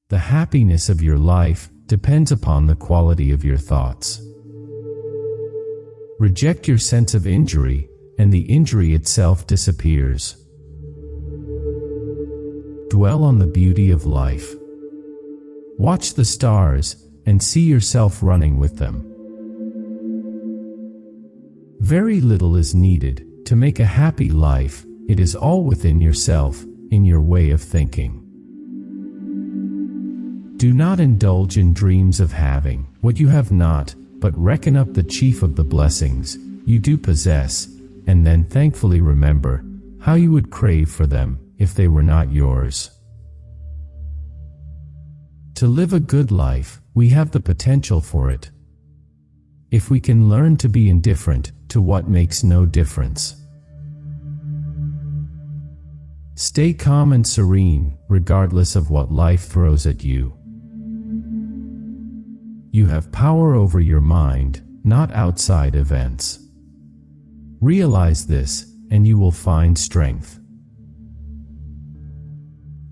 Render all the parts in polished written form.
The happiness of your life depends upon the quality of your thoughts. Reject your sense of injury, and the injury itself disappears. Dwell on the beauty of life. Watch the stars and see yourself running with them. Very little is needed to make a happy life. It is all within yourself, in your way of thinking. Do not indulge in dreams of having what you have not, but reckon up the chief of the blessings you do possess, and then thankfully remember how you would crave for them if they were not yours. To live a good life, we have the potential for it. If we can learn to be indifferent to what makes no difference. Stay calm and serene, regardless of what life throws at you. You have power over your mind, not outside events. Realize this, and you will find strength.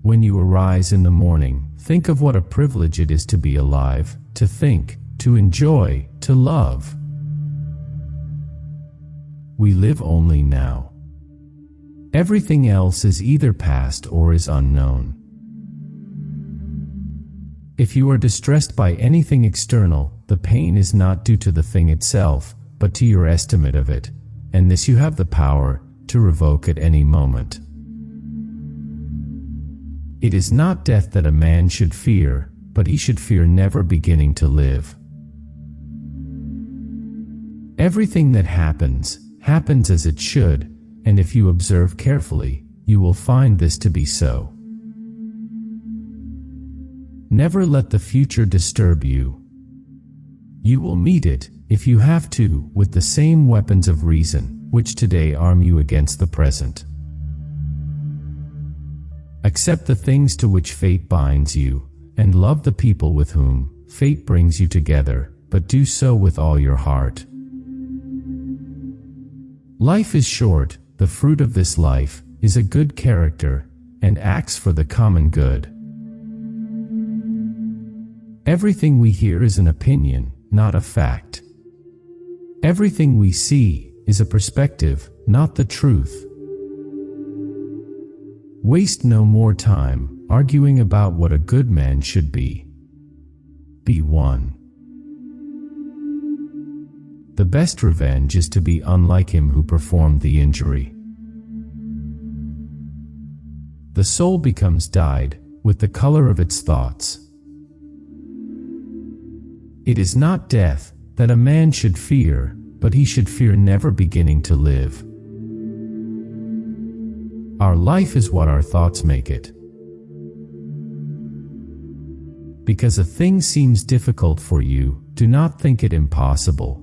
When you arise in the morning, think of what a privilege it is to be alive, to think, to enjoy, to love. We live only now. Everything else is either past or is unknown. If you are distressed by anything external, the pain is not due to the thing itself, but to your estimate of it, and this you have the power to revoke at any moment. It is not death that a man should fear, but he should fear never beginning to live. Everything that happens, happens as it should, and if you observe carefully, you will find this to be so. Never let the future disturb you. You will meet it, if you have to, with the same weapons of reason, which today arm you against the present. Accept the things to which fate binds you, and love the people with whom fate brings you together, but do so with all your heart. Life is short. The fruit of this life is a good character, and acts for the common good. Everything we hear is an opinion, not a fact. Everything we see is a perspective, not the truth. Waste no more time arguing about what a good man should be. Be one. The best revenge is to be unlike him who performed the injury. The soul becomes dyed with the color of its thoughts. It is not death that a man should fear, but he should fear never beginning to live. Our life is what our thoughts make it. Because a thing seems difficult for you, do not think it impossible.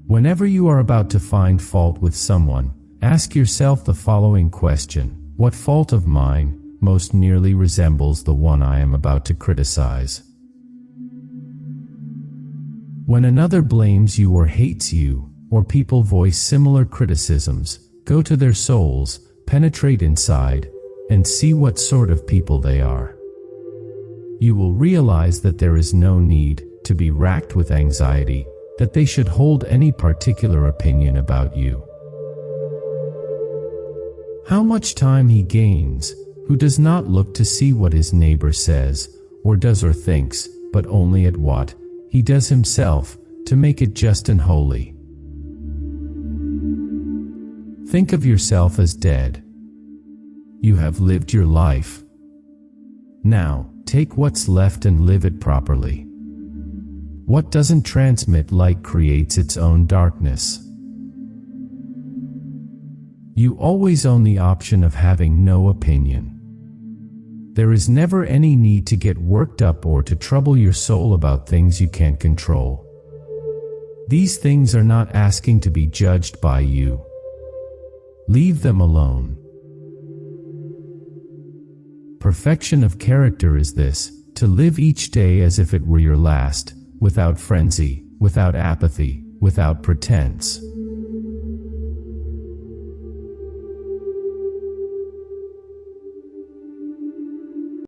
Whenever you are about to find fault with someone, ask yourself the following question: what fault of mine most nearly resembles the one I am about to criticize? When another blames you or hates you, or people voice similar criticisms, go to their souls, penetrate inside, and see what sort of people they are. You will realize that there is no need to be racked with anxiety that they should hold any particular opinion about you. How much time he gains, who does not look to see what his neighbor says, or does or thinks, but only at what he does himself, to make it just and holy. Think of yourself as dead. You have lived your life. Now, take what's left and live it properly. What doesn't transmit light creates its own darkness. You always own the option of having no opinion. There is never any need to get worked up or to trouble your soul about things you can't control. These things are not asking to be judged by you. Leave them alone. Perfection of character is this: to live each day as if it were your last, without frenzy, without apathy, without pretense.